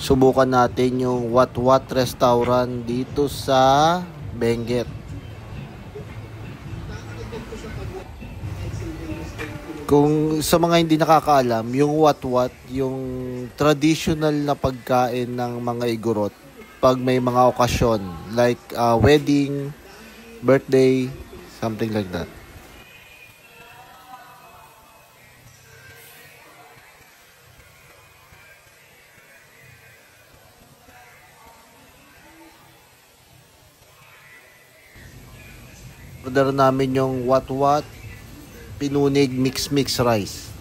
Subukan natin yung What What Restaurant dito sa Benguet. Kung sa mga hindi nakakaalam, yung What What, yung traditional na pagkain ng mga Igorot pag may mga okasyon like wedding, birthday, something like that. Order namin yung What What Pinunig Mix Rice.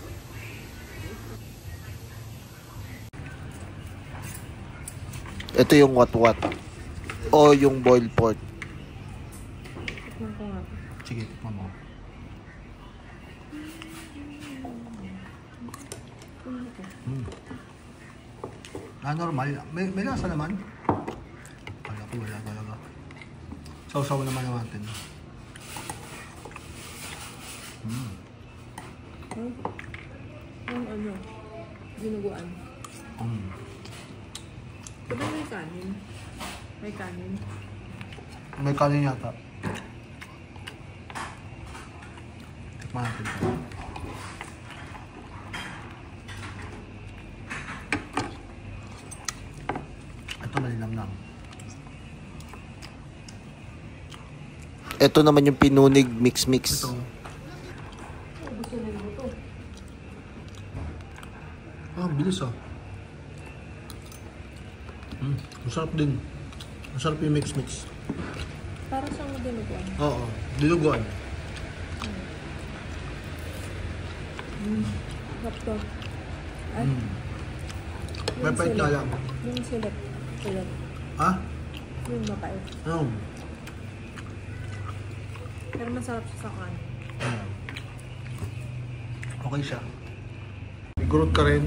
Ito yung What What o yung boiled pork. Sige, tikman mo. Normal. May lasa naman. Kala ko wala talaga. Sausaw naman natin. Yung ano, dinuguan. Diba may kanin? May kanin? May kanin yata. Tikman natin ito. Ito malinamnam. Ito naman yung pinunig mix. Ito. Bilis ah. Masarap din. Masarap yung mix. Para siyang dinuguan. Oo, dinuguan. Lapto. Ay? May pait nga lang. Yung silip. Ha? Yung mapait. Pero masarap siya sa kanin. Okay siya. Igorot ka rin.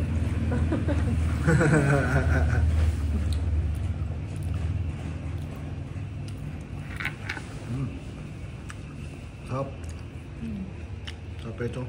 Sarap. Sarap ito.